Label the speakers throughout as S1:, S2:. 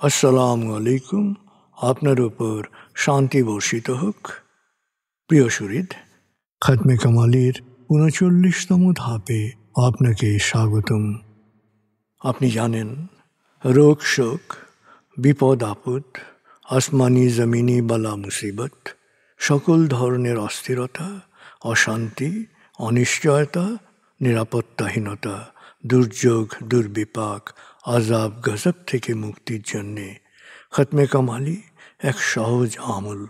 S1: আসসালামু আলাইকুম। আপনার উপর শান্তি বর্ষিত হোক। প্রিয় শরীদ, খাতমে কামালির ৩৯তম ধাপে আপনাকে স্বাগতম। আপনি জানেন, রোগ শোক, বিপদ আপদ, আসমানি জমিনি বালা মুসিবত, সকল ধরনের অস্থিরতা, অশান্তি, অনিশ্চয়তা, নিরাপত্তাহীনতা, দুর্যোগ, দুর্বিপাক, আজাব গজব থেকে মুক্তির জন্যে খতমে কামালি এক সহজ আমল।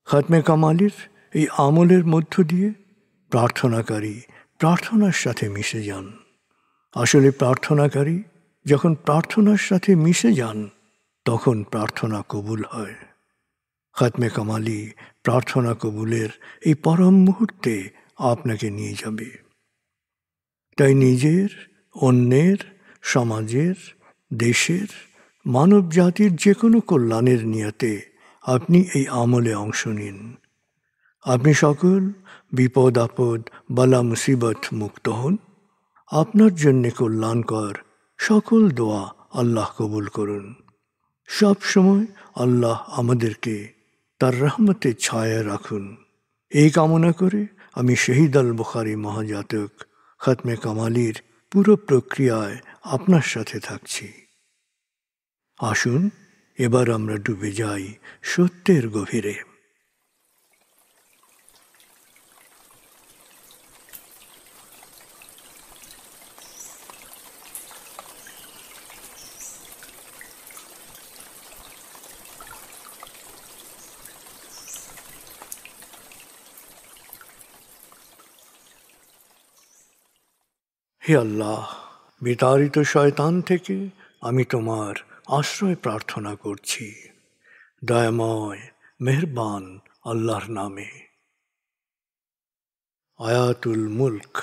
S1: খতমে কামালির এই আমলের মধ্য দিয়ে প্রার্থনাকারী প্রার্থনার সাথে মিশে যান। আসলে প্রার্থনাকারী যখন প্রার্থনার সাথে মিশে যান তখন প্রার্থনা কবুল হয়। খতমে কামালি প্রার্থনা কবুলের এই পরম মুহূর্তে আপনাকে নিয়ে যাবে। তাই নিজের, অন্যের, সমাজের, দেশের, মানব জাতির যে কোনো কল্যাণের নিয়তে আপনি এই আমলে অংশ নিন। আপনি সকল বিপদ আপদ, বালা মুসিবত মুক্ত হন। আপনার জন্যে কল্যাণকর সকল দোয়া আল্লাহ কবুল করুন। সব সময় আল্লাহ আমাদেরকে তার রহমতের ছায়ায় রাখুন। এই কামনা করে আমি শহীদ আল বুখারী মহাজাতক খতমে কামালির পুরো প্রক্রিয়ায় আপনার সাথে থাকছি। আসুন এবার আমরা ডুবে যাই সত্যের গভীরে। হে আল্লাহ, বিতাড়িত শয়তান থেকে আমি তোমার আশ্রয় প্রার্থনা করছি। দয়াময় মেহেরবান আল্লাহর নামে। আয়াতুল মুলক।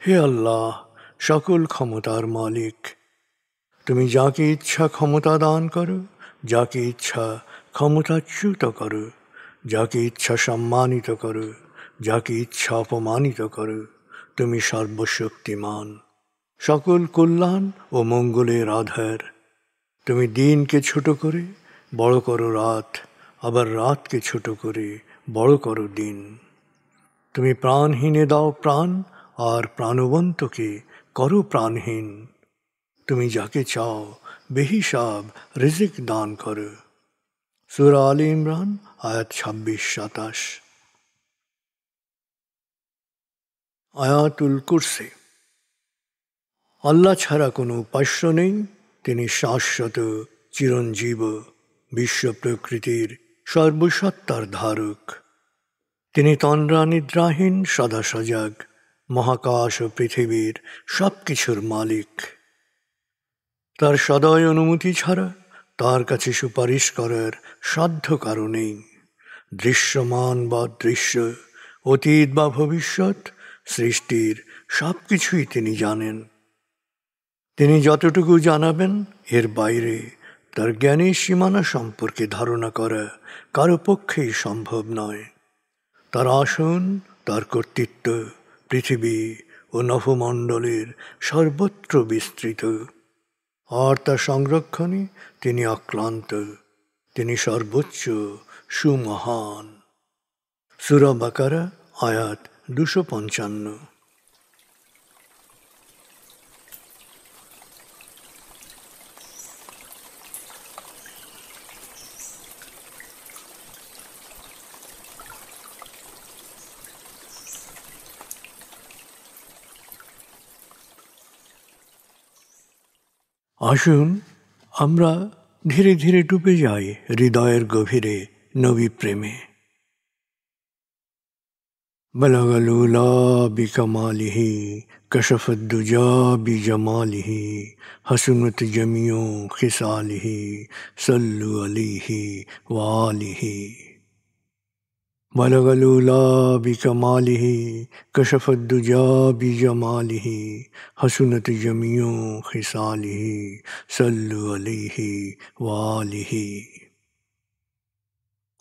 S1: হে আল্লাহ, সকল ক্ষমতার মালিক, তুমি যাকে ইচ্ছা ক্ষমতা দান করো, যাকে ইচ্ছা ক্ষমতাচ্যুত করো, যাকে ইচ্ছা সম্মানিত করো, যাকে ইচ্ছা অপমানিত করো। তুমি সর্বশক্তিমান, সকল কল্যাণ ও মঙ্গলের আধার। তুমি দিনকে ছোট করে বড় করো রাত, আবার রাতকে ছোট করে বড় করো দিন। তুমি প্রাণহীনে দাও প্রাণ, আর প্রাণবন্তকে করো প্রাণহীন। তুমি যাকে চাও বেহিসাব রিজিক দান করো। সূরা আলে ইমরান আয়াত ২৬-২৭। আয়াতুল কুরসি। আল্লাহ ছাড়া কোনো উপাস্য নেই। তিনি শাশ্বত, চিরঞ্জীব, বিশ্ব প্রকৃতির সর্বসত্তার ধারক। তিনি তন্দ্রা নিদ্রাহীন, সদা সজাগ, মহাকাশ ও পৃথিবীর সব কিছুর মালিক। তার সদয় অনুমতি ছাড়া তার কাছে সুপারিশ করার সাধ্য কারো নেই। দৃশ্যমান বা দৃশ্য, অতীত বা ভবিষ্যৎ, সৃষ্টির সব কিছুই তিনি জানেন। তিনি যতটুকু জানাবেন এর বাইরে তার জ্ঞানের সীমানা সম্পর্কে ধারণা করা কারো পক্ষেই সম্ভব নয়। তার আসন, তার কর্তৃত্ব পৃথিবী ও নভমণ্ডলের সর্বত্র বিস্তৃত, আর তার সংরক্ষণে তিনি অক্লান্ত। তিনি সর্বোচ্চ, সুমহান। সূরা বাকারা আয়াত ২৫৫। আসুন আমরা ধীরে ধীরে ডুবে যাই হৃদয়ের গভীরে নবী প্রেমে। বলগল উলা বিকমালিহি, কশফত দুজা বিজমালিহি, হসনত জমিও খিসালিহি, সল্লু আলাইহি ওয়ালিহি। بلغ العلا بكماله كشف الدجى بجماله حسنت جميع خصاله صلوا عليه وآله।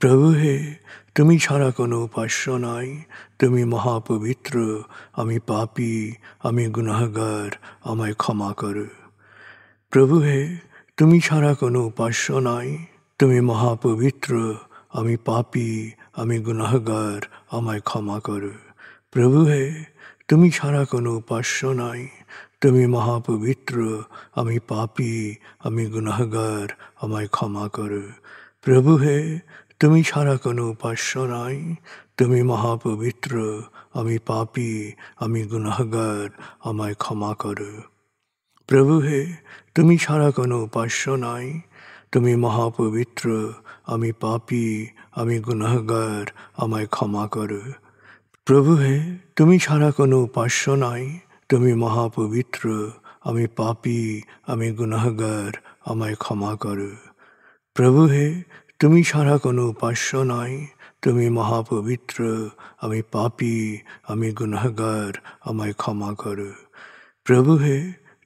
S1: প্রভু হে, তুমি ছাড়া কোনো উপাস্য নাই, তুমি মহাপবিত্র, আমি পাপী, আমি গুনাহগার, আমায় ক্ষমা করো। প্রভু হে, তুমি ছাড়া কোনো উপাস্য নাই, তুমি মহাপবিত্র, আমি পাপী, আমি গুনাহগার, আমায় ক্ষমা করো। প্রভু হে, তুমি ছাড়া কোনো উপাস্য নাই, তুমি মহাপবিত্র, আমি পাপী, আমি গুনাহগার, আমায় ক্ষমা করো। প্রভু হে, তুমি ছাড়া কোনো উপাস্য নাই, তুমি মহাপবিত্র, আমি পাপী, আমি গুনাহগার, আমায় ক্ষমা করো। প্রভু হে, তুমি ছাড়া কোনো উপাস্য নাই, তুমি মহাপবিত্র, আমি পাপী, আমি গুনাহগার, আমায় ক্ষমা করো। প্রভু হে, তুমি ছাড়া কোনো উপাস্য নাই, তুমি মহাপবিত্র, আমি পাপী, আমি গুনাহগার, আমায় ক্ষমা করো। প্রভু হে, তুমি ছাড়া কোনো উপাস্য নাই, তুমি মহাপবিত্র, আমি পাপী, আমি গুনাহগার, আমায় ক্ষমা করো। প্রভু হে,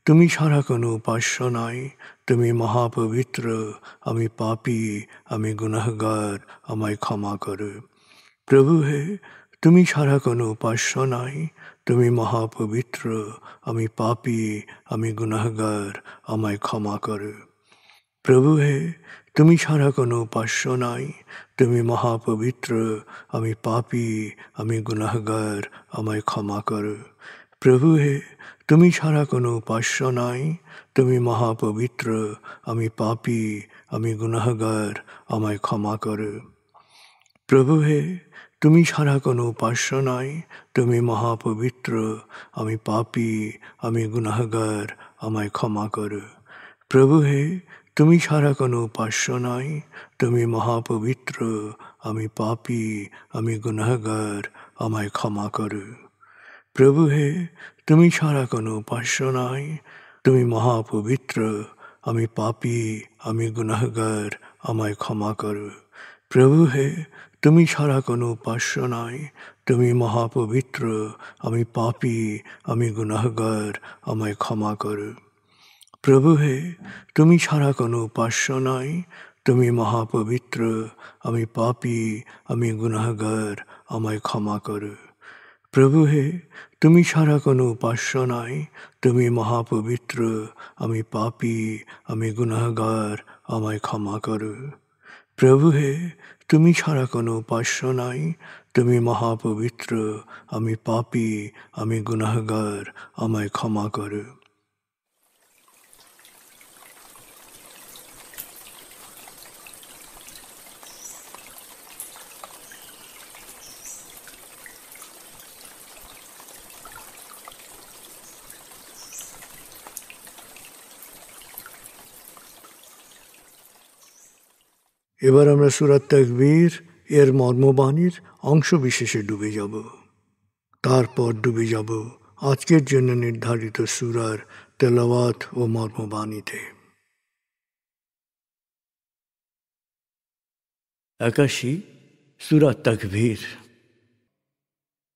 S1: তুমি ছাড়া কোনো উপাস্য নাই, তুমি মহাপবিত্র, আমি পাপী, আমি গুনাহগার, আমায় ক্ষমা করো। প্রভু হে, তুমি ছাড়া কোনো উপাস্য নাই, তুমি মহাপবিত্র, আমি পাপী, আমি গুনাহগার, আমায় ক্ষমা করো। প্রভু হে, তুমি ছাড়া কোনো উপাস্য নাই, তুমি মহাপবিত্র, আমি পাপী, আমি গুনাহগার, আমায় ক্ষমা করো। প্রভু হে, তুমি ছাড়া কোনো উপাস্য নাই, তুমি মহাপবিত্র, আমি পাপী, আমি গুনাহগার, আমায় ক্ষমা করো। প্রভু হে, তুমি ছাড়া কোনো উপাস্য নাই, তুমি মহাপবিত্র, আমি পাপী, আমি গুনাহগার, আমায় ক্ষমা করো। প্রভু হে, তুমি ছাড়া কোনো উপাস্য নাই, তুমি মহাপবিত্র, আমি পাপী, আমি গুনাহগার, আমায় ক্ষমা করো। প্রভু হে, তুমি ছাড়া কোনো উপাস্য নাই, তুমি মহাপবিত্র, আমি পাপী, আমি গুনাহগার, আমায় ক্ষমা করো। প্রভু হে, তুমি ছাড়া কোনো উপাস্য নাই, তুমি মহাপবিত্র, আমি পাপী, আমি গুনাহগার, আমায় ক্ষমা করো। প্রভু হে, তুমি ছাড়া কোনো উপাস্য নাই, তুমি মহাপবিত্র, আমি পাপী, আমি গুনাহগার, আমায় ক্ষমা করো। প্রভু হে, তুমি ছাড়া কোনো উপাস্য নাই, তুমি মহাপবিত্র, আমি পাপী, আমি গুনাহগার, আমায় ক্ষমা করো। প্রভু হে, তুমি ছাড়া কোনো উপাস্য নাই, তুমি মহাপবিত্র, আমি পাপী, আমি গুনাহগার, আমায় ক্ষমা করো। এবার আমরা সূরা তাকবীর এর মর্মবাণীর অংশ বিশেষে ডুবে যাব। তারপর ডুবে যাব আজকের জন্য নির্ধারিত সূরার তেলাওয়াত ও মর্মবাণীতে। 81 সূরা তাকবীর।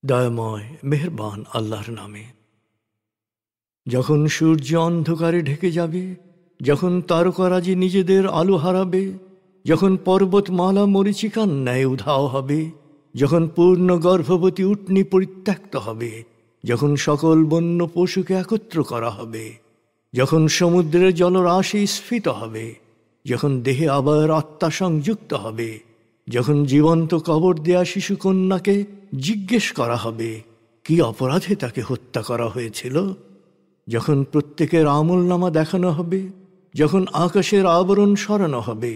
S1: দয়াময় মেহেরবান আল্লাহর নামে। যখন সূর্য অন্ধকারে ঢেকে যাবে, যখন তারকারাজি নিজেদের আলো হারাবে, যখন পর্বতমালা মরীচিকার ন্যায় উধাও হবে, যখন পূর্ণ গর্ভবতী উটনী পরিত্যক্ত হবে, যখন সকল বন্য পশুকে একত্র করা হবে, যখন সমুদ্রের জলরাশি স্ফীত হবে, যখন দেহে আবার আত্মা সংযুক্ত হবে, যখন জীবন্ত কবর দেয়া শিশুকন্যাকে জিজ্ঞেস করা হবে কি অপরাধে তাকে হত্যা করা হয়েছিল, যখন প্রত্যেকের আমলনামা দেখানো হবে, যখন আকাশের আবরণ সরানো হবে,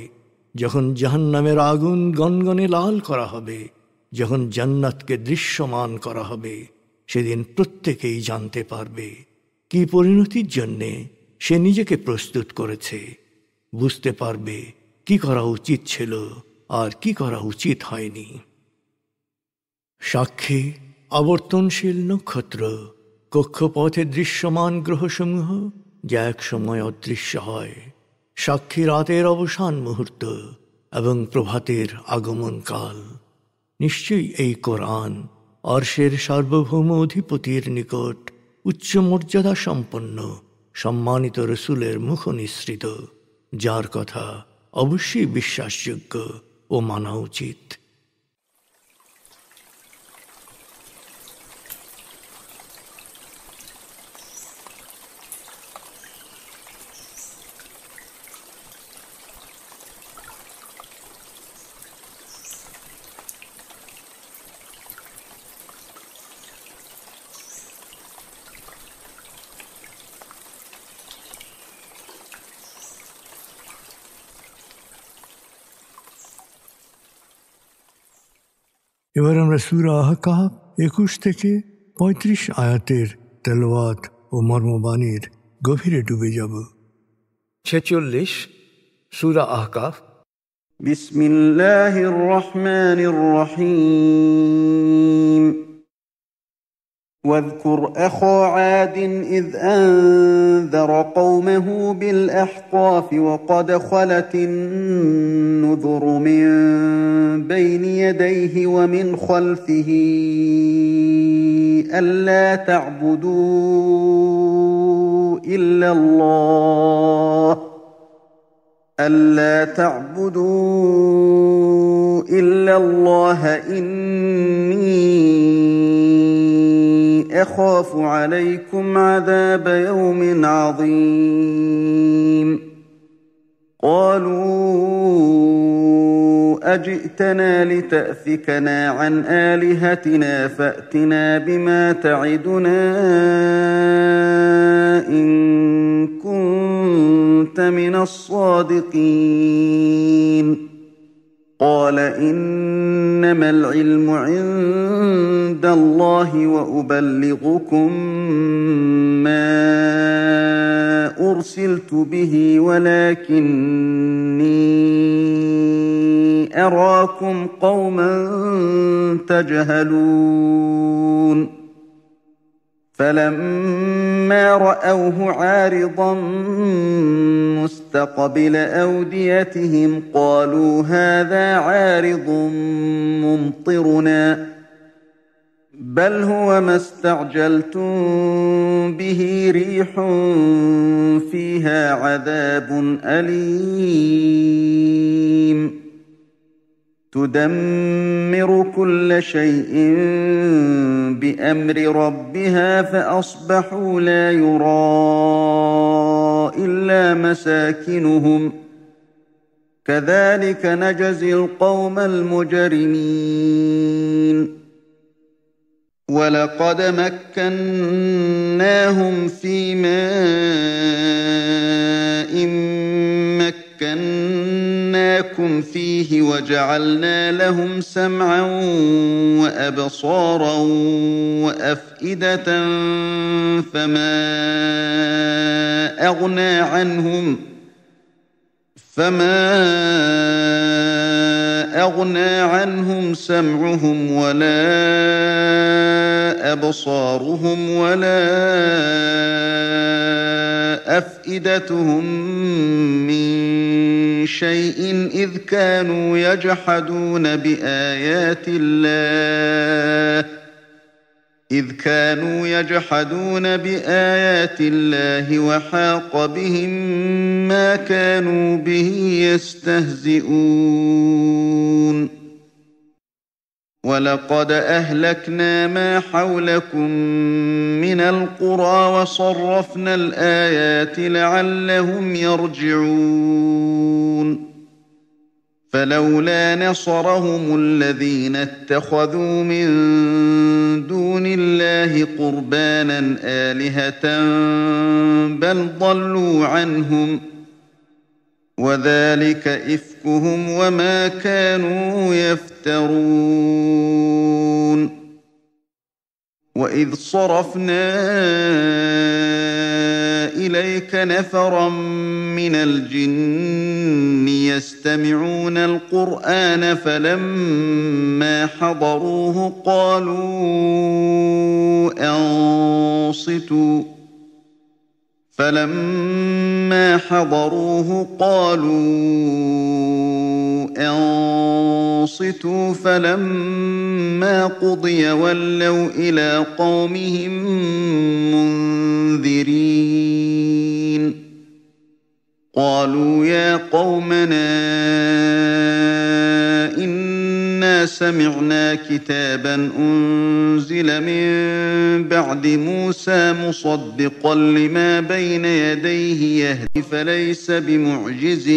S1: যখন জাহান্নামের আগুন গনগনে লাল করা হবে, যখন জান্নাতকে দৃশ্যমান করা হবে, সেদিন প্রত্যেকেই জানতে পারবে কি পরিণতির জন্যে সে নিজেকে প্রস্তুত করেছে, বুঝতে পারবে কি করা উচিত ছিল আর কি করা উচিত হয়নি। সাক্ষী আবর্তনশীল নক্ষত্র, কক্ষপথে দৃশ্যমান গ্রহসমূহ যা এক সময় অদৃশ্য হয়, সাক্ষী রাতের অবসান মুহূর্ত এবং প্রভাতের আগমন কাল। নিশ্চয়ই এই কোরআন আরশের সার্বভৌম অধিপতির নিকট উচ্চ মর্যাদা সম্পন্ন সম্মানিত রসুলের মুখ নিঃসৃত, যার কথা অবশ্যই বিশ্বাসযোগ্য ও মানা উচিত। এবার আমরা সূরা আহকাফ 21 থেকে 35 আয়াতের তেলাওয়াত ও মর্মবাণীর গভীরে ডুবে যাব।
S2: 46 সূরা আহকাফ।
S3: বিসমিল্লাহির রহমানির রহিম। واذكر أخا عاد إذ أنذر قومه بالأحقاف وقد خلت النذر من بين يديه ومن خلفه ألا تعبدوا إلا الله إني أخاف عليكم عذاب يوم عظيم. قالوا أجئتنا لتأفكنا عن آلهتنا فأتنا بما تعدنا إن كنت من الصادقين. قال إنما العلم عند الله وأبلغكم ما أرسلت به ولكني أراكم قوما تجهلون. فلما رأوه عارضا مستقبل أوديتهم قالوا هذا عارض ممطرنا بل هو ما استعجلتم به ريح فيها عذاب أليم تدمر كل شيء بأمر ربها فأصبحوا لا يرى إلا مساكنهم كذلك نجزي القوم المجرمين. ولقد مكناهم في ماء مكناكم فيه وجعلنا لهم سمعا وأبصارا وأفئدة فما أغنى عنهم سمعهم ولا أبصارهم ولا أفئدتهم من شيء إذ كانوا يجحدون بآيات الله وحاق بهم ما كانوا به يستهزئون. ولقد أهلكنا ما حولكم من القرى وصرفنا الآيات لعلهم يرجعون. فلولا نصرهم الذين اتخذوا من دون الله قربانا آلهة بل ضلوا عنهم وذلك إفكهم وما كانوا يفترون. وإذ صرفنا إليك نفرا من الجن يستمعون القرآن فلما حضروه قالوا أنصتوا فلما قضي ولوا إلى قومهم منذرين. قالوا يا قومنا سمعنا كتابا أنزل من بعد موسى مصدقا لما بين يديه يهدي فليس بمعجز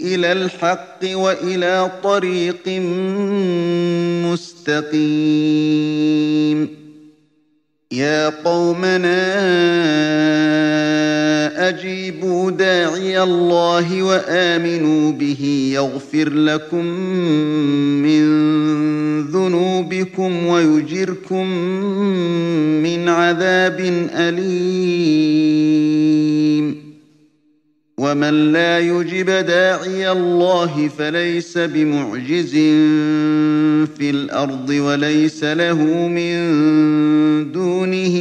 S3: إلى الحق وإلى طريق مستقيم يا قومنا أجيبوا داعي الله وآمنوا به يغفر لكم من ذنوبكم ويجركم من عذاب أليم ومن لا يجب داعي الله فليس بمعجز في الأرض وليس له من دونه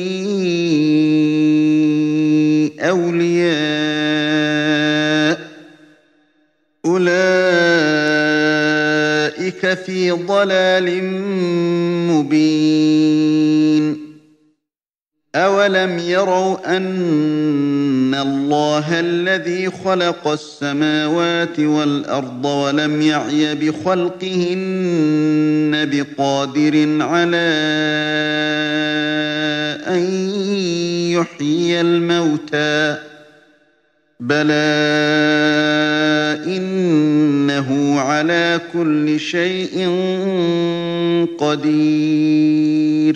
S3: أولياء أولئك في ضلال مبين أولم يروا أن الله الذي خلق السماوات والأرض ولم يعي بخلقهن بقادر على أن يحيي الموتى بلى إنه على كل شيء قدير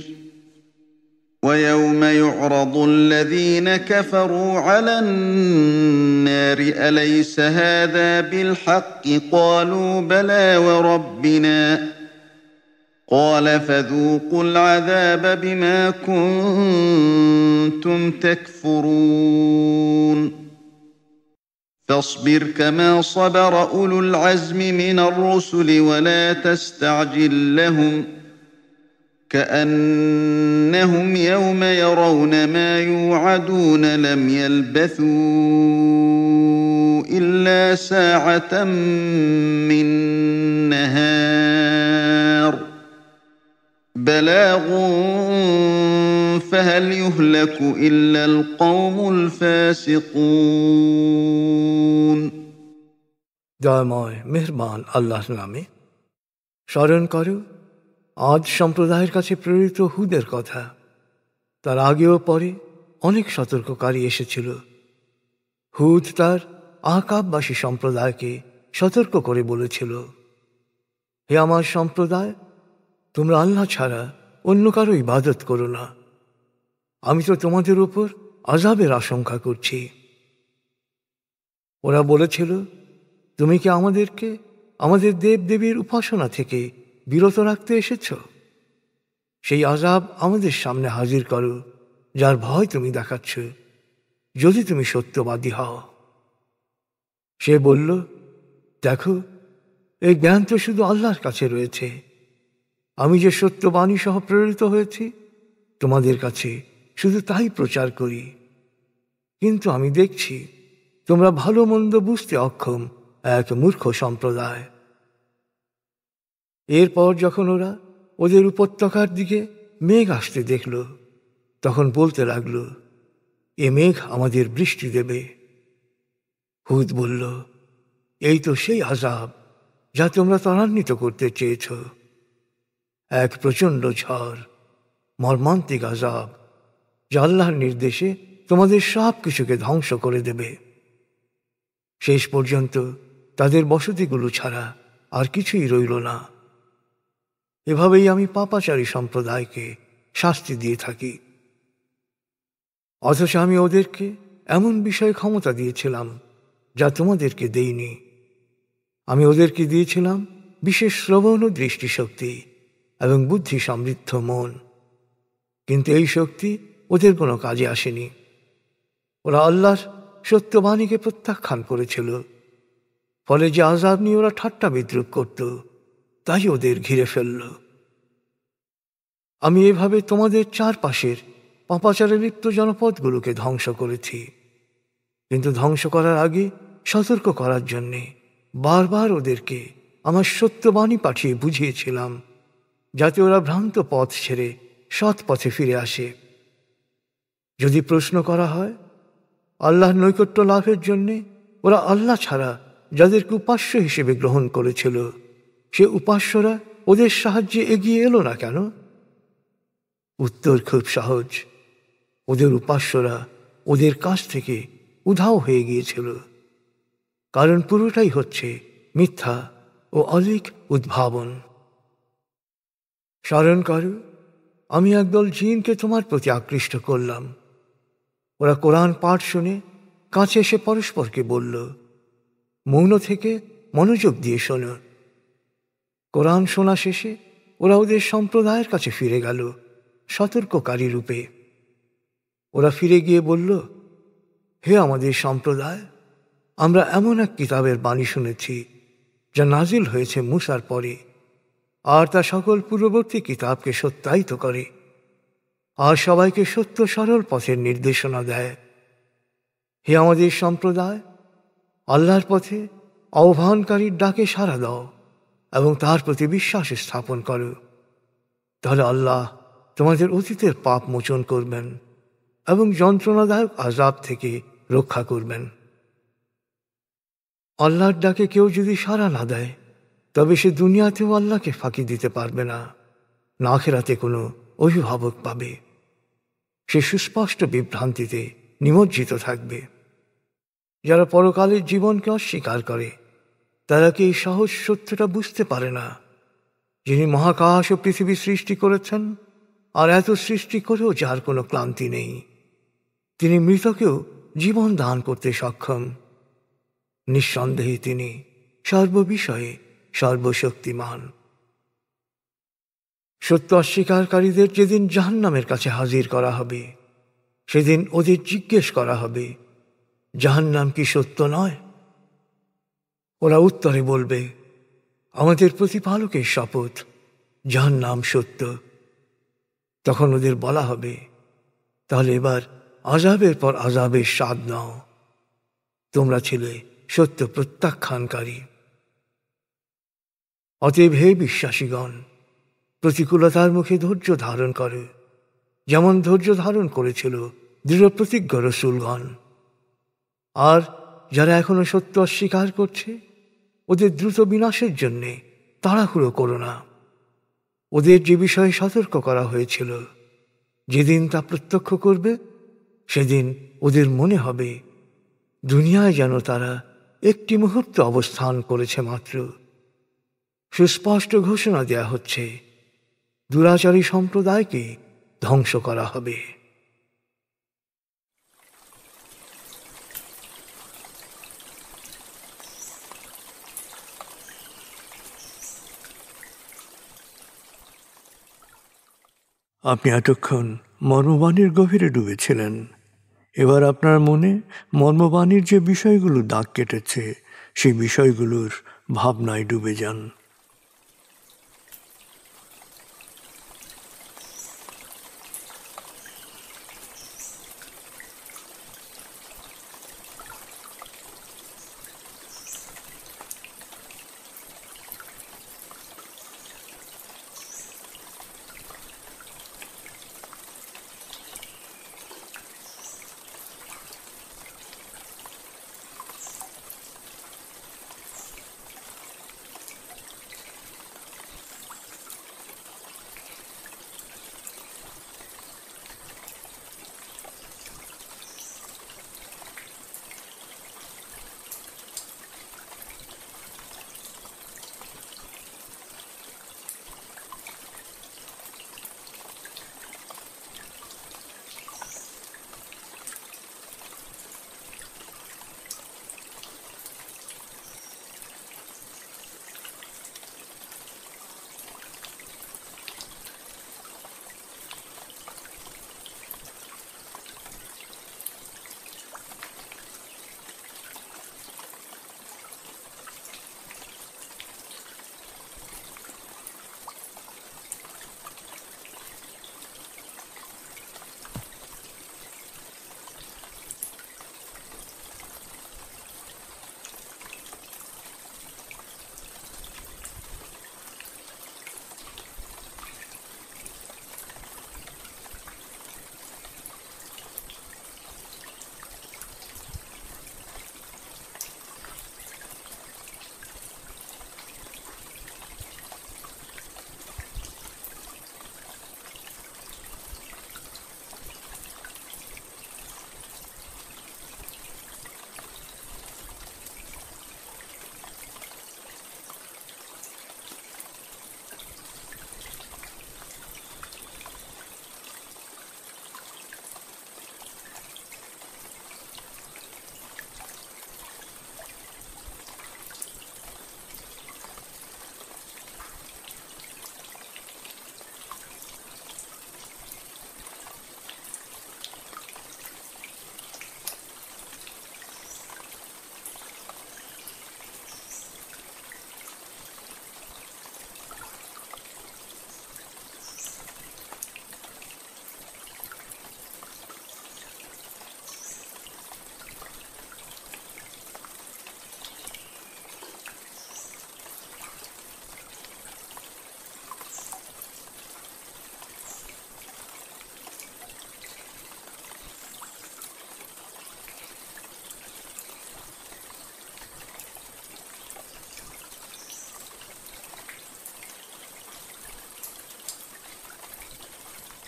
S3: ويوم يعرض الذين كفروا على النار أليس هذا بالحق قالوا بلى وربنا قال فذوقوا العذاب بما كنتم تكفرون فاصبر كما صبر أولو العزم من الرسل ولا تستعجل لهم كأنهم يوم يرون ما يوعدون لم يلبثوا إلا ساعة من نهار بلاغ فهل يهلك إلا القوم الفاسقون
S2: দয়াময় মেহেরবান আল্লাহর নামে স্মরণ করো আদ সম্প্রদায়ের কাছে প্রেরিত হুদের কথা। তার আগেও পরে অনেক সতর্ককারী এসেছিল। হুদ তার আহকাববাসী সম্প্রদায়কে সতর্ক করে বলেছিল, হে আমার সম্প্রদায়, তোমরা আল্লাহ ছাড়া অন্য কারো ইবাদত করো না, আমি তো তোমাদের উপর আযাবের আশঙ্কা করছি। ওরা বলেছিল, তুমি কি আমাদেরকে আমাদের দেবদেবীর উপাসনা থেকে বিরত রাখতে এসেছ? সেই আযাব আমাদের সামনে হাজির করো যার ভয় তুমি দেখাচ্ছ, যদি তুমি সত্যবাদী হও। সে বলল, দেখো, এই জ্ঞান তো শুধু আল্লাহর কাছে রয়েছে। আমি যে সত্যবাণী সহ প্রেরিত হয়েছি তোমাদের কাছে শুধু তাই প্রচার করি, কিন্তু আমি দেখছি তোমরা ভালো মন্দ বুঝতে অক্ষম এক মূর্খ সম্প্রদায়। এরপর যখন ওরা ওদের উপত্যকার দিকে মেঘ আসতে দেখল, তখন বলতে লাগল, এ মেঘ আমাদের বৃষ্টি দেবে। হুদ বলল, এই তো সেই আযাব যা তোমরা ত্বরান্বিত করতে চেয়েছ, এক প্রচণ্ড ঝড়, মর্মান্তিক আযাব যা আল্লাহর নির্দেশে তোমাদের সব কিছুকে ধ্বংস করে দেবে। শেষ পর্যন্ত তাদের বসতিগুলো ছাড়া আর কিছুই রইল না। এভাবেই আমি পাপাচারী সম্প্রদায়কে শাস্তি দিয়ে থাকি। অথচ আমি ওদেরকে এমন বিষয়ে ক্ষমতা দিয়েছিলাম যা তোমাদেরকে দেইনি। আমি ওদেরকে দিয়েছিলাম বিশেষ শ্রবণ ও দৃষ্টিশক্তি এবং বুদ্ধি সমৃদ্ধ মন, কিন্তু এই শক্তি ওদের কোনো কাজে আসেনি। ওরা আল্লাহর সত্যবাণীকে প্রত্যাখ্যান করেছিল, ফলে যে আযাব নিয়ে ওরা ঠাট্টা বিদ্রুপ করত তাই ওদের ঘিরে ফেলল। আমি এভাবে তোমাদের চারপাশের পাপাচারে লিপ্ত জনপদগুলোকে ধ্বংস করেছি, কিন্তু ধ্বংস করার আগে সতর্ক করার জন্যে বারবার ওদেরকে আমার সত্যবাণী পাঠিয়ে বুঝিয়েছিলাম, যাতে ওরা ভ্রান্ত পথ ছেড়ে সৎ পথে ফিরে আসে। যদি প্রশ্ন করা হয়, আল্লাহর নৈকট্য লাভের জন্যে ওরা আল্লাহ ছাড়া যাদেরকে উপাস্য হিসেবে গ্রহণ করেছিল, সে উপাস্যরা ওদের সাহায্যে এগিয়ে এলো না কেন? উত্তর খুব সহজ। ওদের উপাস্যরা ওদের কাছ থেকে উধাও হয়ে গিয়েছিল, কারণ পুরোটাই হচ্ছে মিথ্যা ও অলিক উদ্ভাবন। স্মরণ করো, আমি একদল জিনকে তোমার প্রতি আকৃষ্ট করলাম। ওরা কোরআন পাঠ শুনে কাছে এসে পরস্পরকে বলল, মৌন থেকে মনোযোগ দিয়ে শোনো। কোরআন শোনা শেষে ওরা ওদের সম্প্রদায়ের কাছে ফিরে গেল সতর্ককারী রূপে। ওরা ফিরে গিয়ে বলল, হে আমাদের সম্প্রদায়, আমরা এমন এক কিতাবের বাণী শুনেছি যা নাজিল হয়েছে মূসার পরে, আর তা সকল পূর্ববর্তী কিতাবকে সত্যায়িত করে, আর সবাইকে সত্য সরল পথের নির্দেশনা দেয়। হে আমাদের সম্প্রদায়, আল্লাহর পথে আহ্বানকারীর ডাকে সাড়া দাও এবং তার প্রতি বিশ্বাস স্থাপন করো। তাহলে আল্লাহ তোমাদের অতীতের পাপ মোচন করবেন এবং যন্ত্রণাদায়ক আযাব থেকে রক্ষা করবেন। আল্লাহর ডাকে কেউ যদি সাড়া না দেয়, তবে সে দুনিয়াতেও আল্লাহকে ফাঁকি দিতে পারবে না, না আখিরাতে কোনো অভিভাবক পাবে। সে সুস্পষ্ট বিভ্রান্তিতে নিমজ্জিত থাকবে। যারা পরকালের জীবনকে অস্বীকার করে, তারা কি এই সহজ সত্যটা বুঝতে পারে না? যিনি মহাকাশ ও পৃথিবী সৃষ্টি করেছেন, আর এত সৃষ্টি করেও যার কোনো ক্লান্তি নেই, তিনি মৃতকেও জীবন দান করতে সক্ষম। নিঃসন্দেহে তিনি সর্ববিষয়ে সর্বশক্তিমান। সত্য অস্বীকারীদের যেদিন জাহান্নামের কাছে হাজির করা হবে, সেদিন ওদের জিজ্ঞেস করা হবে, জাহান্নাম কি সত্য নয়? ওরা উত্তরে বলবে, আমাদের প্রতিপালকের শপথ, জাহান্নাম সত্য। তখন ওদের বলা হবে, তাহলে এবার আযাবের পর আযাবের স্বাদ নাও। তোমরা ছিলে সত্য প্রত্যাখ্যানকারী। অতএব হে বিশ্বাসীগণ, প্রতিকূলতার মুখে ধৈর্য ধারণ করো, যেমন ধৈর্য ধারণ করেছিল দৃঢ় প্রতিজ্ঞ রসূলগণ। আর যারা এখনো সত্য অস্বীকার করছে, ওদের দ্রুত বিনাশের জন্যে তাড়াহুড়ো করো না। ওদের যে বিষয়ে সতর্ক করা হয়েছিল, যেদিন তা প্রত্যক্ষ করবে, সেদিন ওদের মনে হবে দুনিয়ায় যেন তারা একটি মুহূর্ত অবস্থান করেছে মাত্র। সুস্পষ্ট ঘোষণা দেয়া হচ্ছে, দুরাচারী সম্প্রদায়কে ধ্বংস করা হবে।
S1: আপনি এতক্ষণ মর্মবাণীর গভীরে ডুবেছিলেন। এবার আপনার মনে মর্মবাণীর যে বিষয়গুলো দাগ কেটেছে, সেই বিষয়গুলোর ভাবনায় ডুবে যান।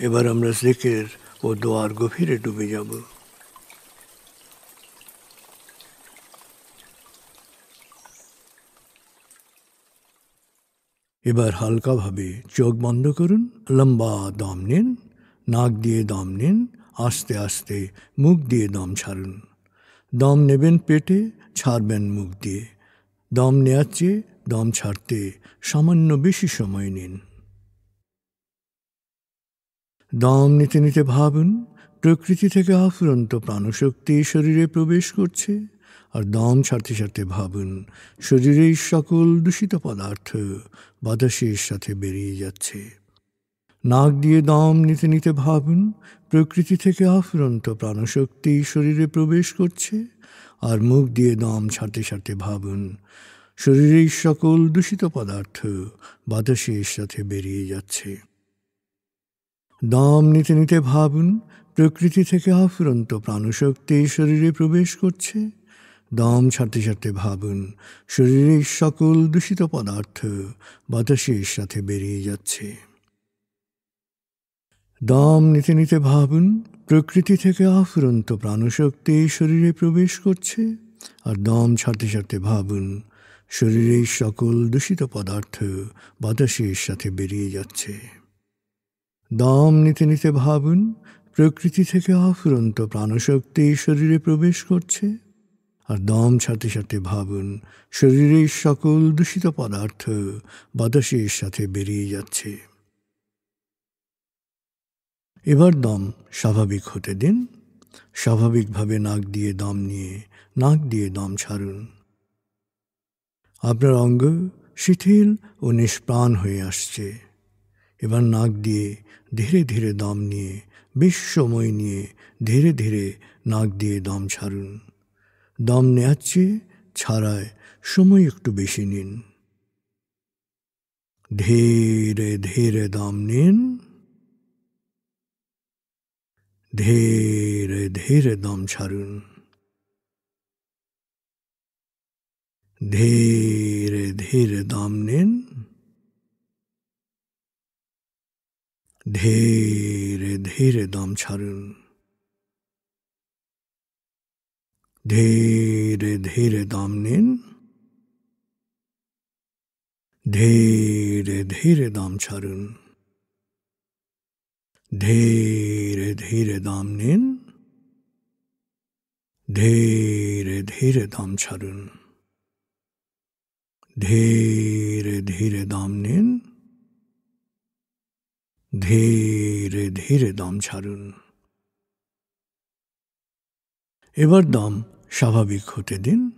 S1: এবার আমরা জিকির ও দোয়ার গভীরে ডুবে যাব। এবার হালকাভাবে চোখ বন্ধ করুন, লম্বা দম নিন, নাক দিয়ে দম নিন, আস্তে আস্তে মুখ দিয়ে দম ছাড়ুন। দম নেবেন পেটে, ছাড়বেন মুখ দিয়ে। দম নেওয়ার চেয়ে দম ছাড়তে সামান্য বেশি সময় নিন। দম নিতে নিতে ভাবুন প্রকৃতি থেকে অফুরন্ত প্রাণশক্তি শরীরে প্রবেশ করছে, আর দম ছাড়তে ছাড়তে ভাবুন শরীরের সকল দূষিত পদার্থ বাতাসের সাথে বেরিয়ে যাচ্ছে। নাক দিয়ে দম নিতে নিতে ভাবুন প্রকৃতি থেকে অফুরন্ত প্রাণশক্তি শরীরে প্রবেশ করছে, আর মুখ দিয়ে দম ছাড়তে ছাড়তে ভাবুন শরীরের সকল দূষিত পদার্থ বাতাসের সাথে বেরিয়ে যাচ্ছে। দম নিতে নিতে ভাবুন প্রকৃতি থেকে অফুরন্ত প্রাণশক্তি শরীরে প্রবেশ করছে। দম ছাড়তে ছাড়তে ভাবুন শরীরের সকল দূষিত পদার্থ বাতাসের সাথে বেরিয়ে যাচ্ছে। দম নিতে নিতে ভাবুন প্রকৃতি থেকে অফুরন্ত প্রাণশক্তি শরীরে প্রবেশ করছে, আর দম ছাড়তে ছাড়তে ভাবুন শরীরের সকল দূষিত পদার্থ বাতাসের সাথে বেরিয়ে যাচ্ছে। দম নিতে নিতে ভাবুন প্রকৃতি থেকে অফুরন্ত প্রাণশক্তি শরীরে প্রবেশ করছে, আর দম ছাড়তে ছাড়তে ভাবুন শরীরের সকল দূষিত পদার্থ বাতাসের সাথে বেরিয়ে যাচ্ছে। এবার দম স্বাভাবিক হতে দিন। স্বাভাবিকভাবে নাক দিয়ে দম নিয়ে নাক দিয়ে দম ছাড়ুন। আপনার অঙ্গ শিথিল ও নিষ্প্রাণ হয়ে আসছে। এবার নাক দিয়ে ধীরে ধীরে দম নিয়ে বেশ সময় নিয়ে ধীরে ধীরে নাক দিয়ে দম ছাড়ুন। দম নেওয়ার চেয়ে ছাড়ায় সময় একটু বেশি নিন। ধীরে ধীরে দম নিন, ধীরে ধীরে দম ছাড়ুন। ধীরে ধীরে দম নিন, ধীরে ধীরে দম ছাড়ুন। ধীরে ধীরে দম নিন, ধীরে ধীরে দম ছাড়ুন। ধীরে ধীরে দম নিন, ধীরে ধীরে দম ছাড়ুন। ধীরে ধীরে দম নিন, ধীরে ধীরে দম ছাড়ুন। এবার দম স্বাভাবিক হতে দিন।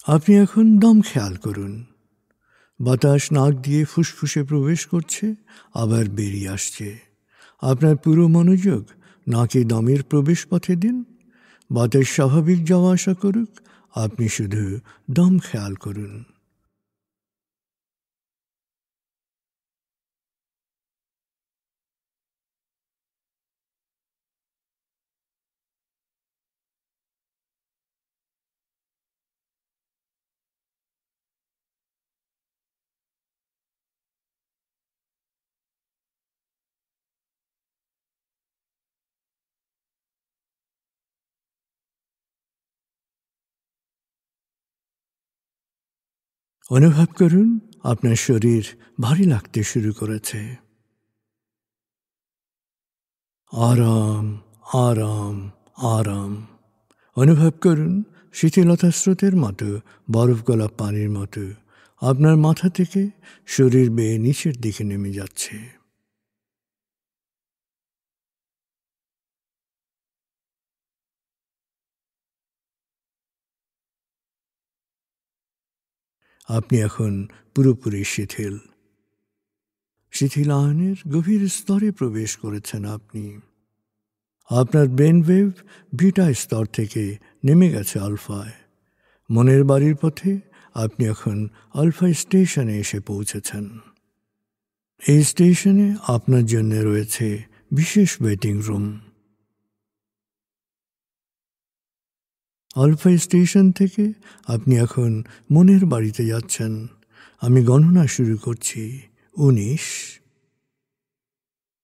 S1: আপনি এখন দম খেয়াল করুন। বাতাস নাক দিয়ে ফুসফুসে প্রবেশ করছে, আবার বেরিয়ে আসছে। আপনার পুরো মনোযোগ নাকে দমের প্রবেশ পথে দিন। বাতাস স্বাভাবিক যাওয়া আসা করুক, আপনি শুধু দম খেয়াল করুন। অনুভব করুন আপনার শরীর ভারী লাগতে শুরু করেছে। আরাম আরাম আরাম অনুভব করুন শিথিলতা স্রোতের মতো, বরফ গলা পানির মতো আপনার মাথা থেকে শরীর বেয়ে নিচের দিকে নেমে যাচ্ছে। আপনি এখন পুরোপুরি শিথিল। শিথিলায়নের গভীর স্তরে প্রবেশ করেছেন আপনি। আপনার ব্রেন ওয়েভ বিটা স্তর থেকে নেমে গেছে আলফায়। মনের বাড়ির পথে আপনি এখন আলফা স্টেশনে এসে পৌঁছেছেন। এই স্টেশনে আপনার জন্য রয়েছে বিশেষ ওয়েটিং রুম। আলফা স্টেশন থেকে আপনি এখন মনের বাড়িতে যাচ্ছেন। আমি গণনা শুরু করছি। 19,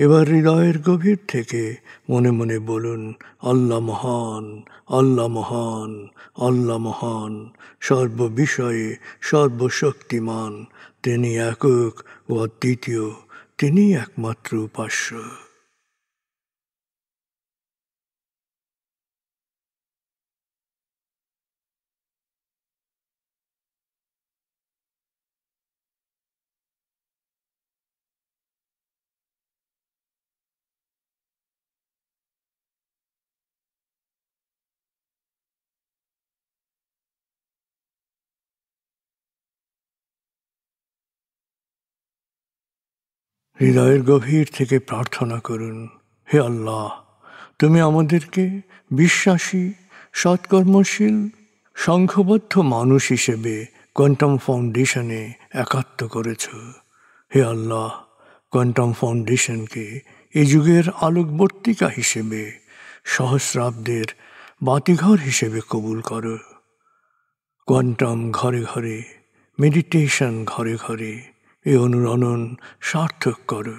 S1: এবার হৃদয়ের গভীর থেকে মনে মনে বলুন, আল্লাহ মহান, আল্লাহ মহান, আল্লাহ মহান, সর্ববিষয়ে সর্বশক্তিমান, তিনি একক ও অদ্বিতীয়, তিনি একমাত্র উপাস্য। হৃদয়ের গভীর থেকে প্রার্থনা করুন, হে আল্লাহ, তুমি আমাদেরকে বিশ্বাসী, সৎকর্মশীল, সংঘবদ্ধ মানুষ হিসেবে কোয়ান্টাম ফাউন্ডেশনে একাত্ম করেছ। হে আল্লাহ, কোয়ান্টাম ফাউন্ডেশনকে এ যুগের আলোকবর্তিকা হিসেবে, সহস্রাব্দের বাতিঘর হিসেবে কবুল করো। কোয়ান্টাম ঘরে ঘরে, মেডিটেশন ঘরে ঘরে, এ অনুরণন সার্থক করো।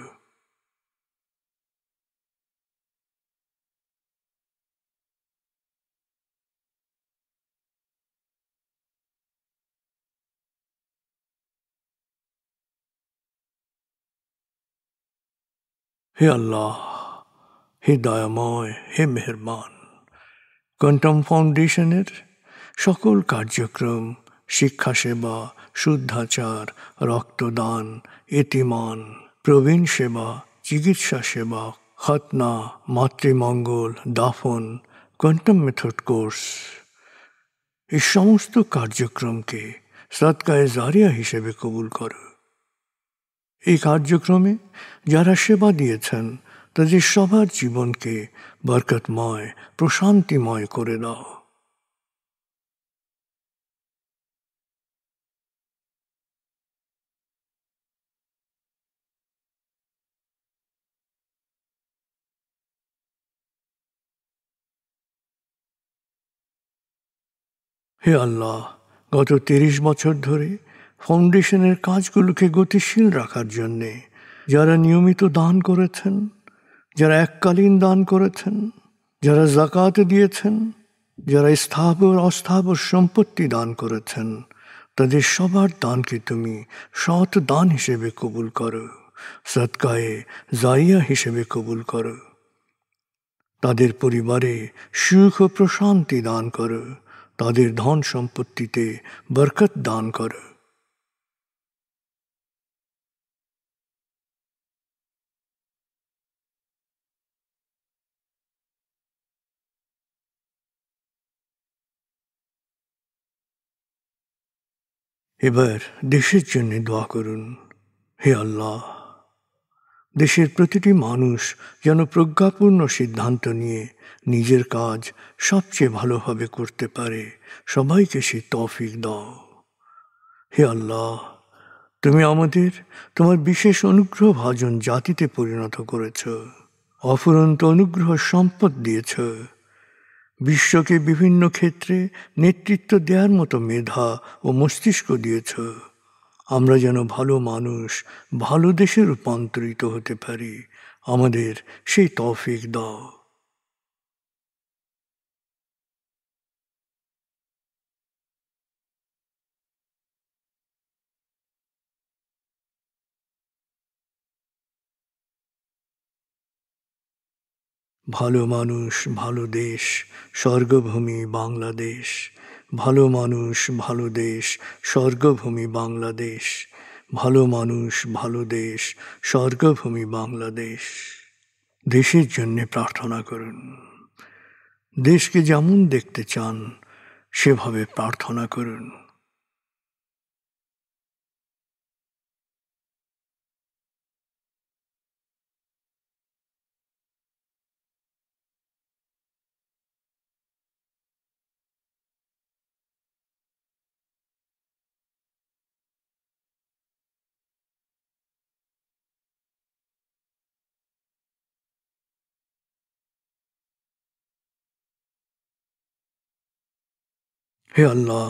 S1: হে আল্লাহ, হে দয়াময়, হে মেহেরবান, কোয়ান্টাম ফাউন্ডেশনের সকল কার্যক্রম, শিক্ষা সেবা, শুদ্ধাচার, রক্তদান, এতিমান, প্রবীণ সেবা, চিকিৎসা সেবা, খতনা, মাতৃমঙ্গল, দাফন, কোয়ান্টাম মেথড কোর্স, এই সমস্ত কার্যক্রমকে সদকায়ে জারিয়া হিসেবে কবুল করো। এই কার্যক্রমে যারা সেবা দিয়েছেন তাদের সবার জীবনকে বরকতময়, প্রশান্তিময় করে দাও। হে আল্লাহ, গত ৩০ বছর ধরে ফাউন্ডেশনের কাজগুলোকে গতিশীল রাখার জন্যে যারা নিয়মিত দান করেছেন, যারা এককালীন দান করেছেন, যারা জাকাত দিয়েছেন, যারা স্থাবর অস্থাবর সম্পত্তি দান করেছেন, তাদের সবার দানকে তুমি সৎ দান হিসেবে কবুল করো, সদকায়ে জারিয়া হিসেবে কবুল করো। তাদের পরিবারে সুখ ও প্রশান্তি দান করো, তাদের ধন সম্পত্তিতে বরকত দান করো। এবার দেশের জন্য দোয়া করুন, হে আল্লাহ, দেশের প্রতিটি মানুষ যেন প্রজ্ঞাপূর্ণ সিদ্ধান্ত নিয়ে নিজের কাজ সবচেয়ে ভালোভাবে করতে পারে, সবাইকে সে তৌফিক দাও। হে আল্লাহ, তুমি আমাদের তোমার বিশেষ অনুগ্রহ ভাজন জাতিতে পরিণত করেছ, অফুরন্ত অনুগ্রহ সম্পদ দিয়েছ, বিশ্বকে বিভিন্ন ক্ষেত্রে নেতৃত্ব দেওয়ার মতো মেধা ও মস্তিষ্ক দিয়েছ। আমরা যেন ভালো মানুষ, ভালো দেশে রূপান্তরিত হতে পারি, আমাদের সেই তৌফিক দাও। ভালো মানুষ, ভালো দেশ, স্বর্গভূমি বাংলাদেশ। ভালো মানুষ, ভালো দেশ, স্বর্গভূমি বাংলাদেশ। ভালো মানুষ, ভালো দেশ, স্বর্গভূমি বাংলাদেশ। দেশের জন্যে প্রার্থনা করুন। দেশকে যেমন দেখতে চান সেভাবে প্রার্থনা করুন। হে আল্লাহ,